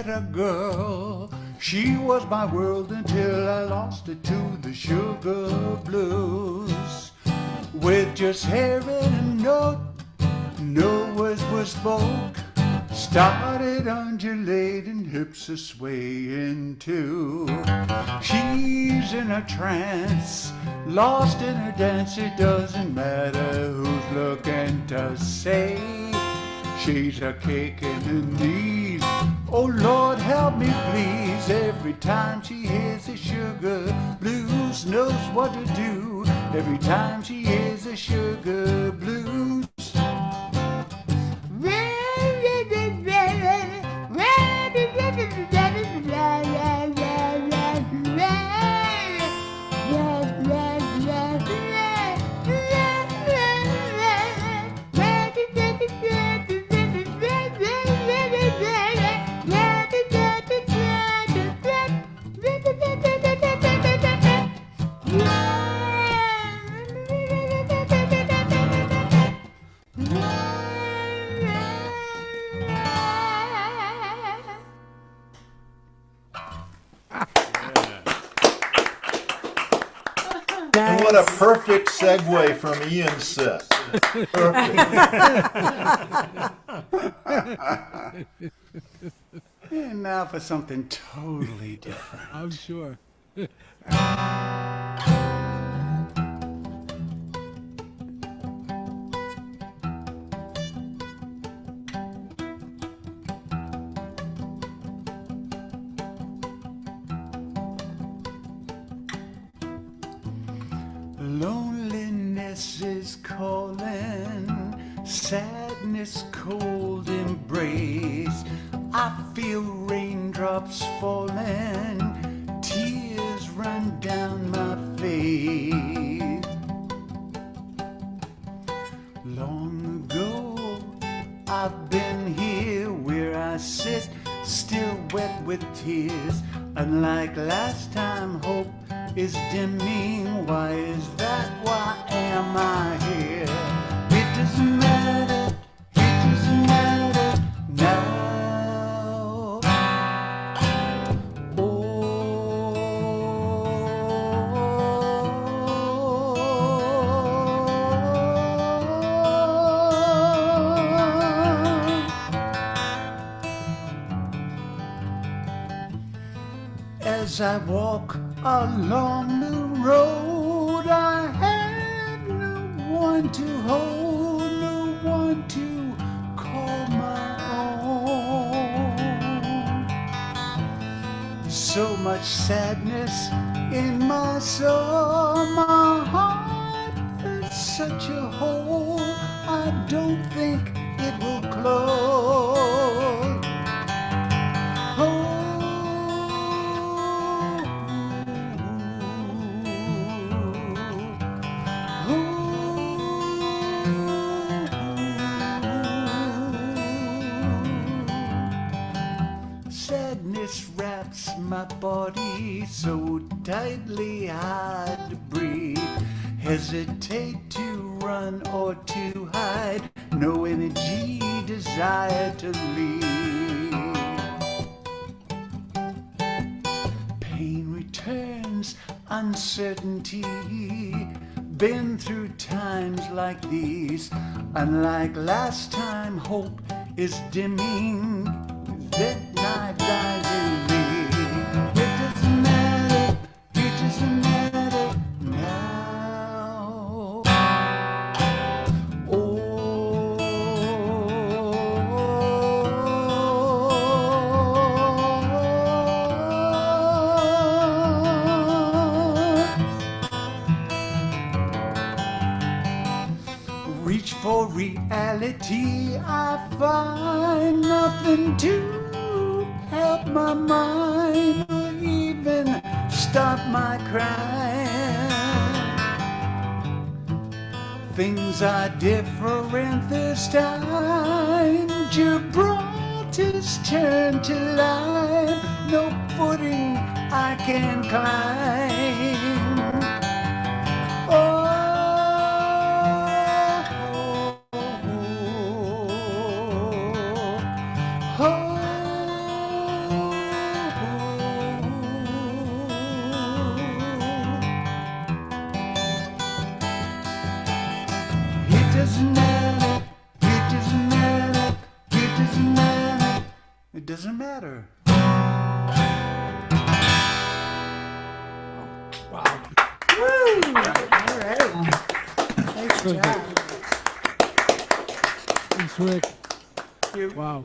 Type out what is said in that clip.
met a girl. She was my world until I lost it to the sugar blues. With just hair and a note, no words were spoke. Started undulating, hips are swaying too. She's in a trance, lost in her dance. It doesn't matter who's looking to say she's a cake in the knees. Oh Lord, help me please. Every time she hears the sugar blues, knows what to do. Every time she hears the sugar blues. And what a perfect segue from Ian's set. Perfect. And now for something totally different. I'm sure. Loneliness is calling, sadness cold embrace. I feel raindrops falling, tears run down my face. Long ago I've been here where I sit, still wet with tears. Unlike last time, hope is dimming. Why is that? Why am I here? It doesn't matter, it doesn't matter now. As I walk along the road, I had no one to hold, no one to call my own. So much sadness in my soul, my heart is such a hole, I don't think it will close. Sadness wraps my body so tightly, hard to breathe. Hesitate to run or to hide, no energy, desire to leave. Pain returns, uncertainty. Been through times like these. Unlike last time, hope is dimming. That night dies in me. It doesn't matter, it doesn't matter now. Reach for reality, I find nothing to help my mind or even stop my crying. Things are different this time. Gibraltar's turned to lime. No footing I can climb. Oh, oh, oh. doesn't matter. It doesn't matter. It doesn't matter. It doesn't matter. All right. Nice job. Thanks, Rick. You. Wow.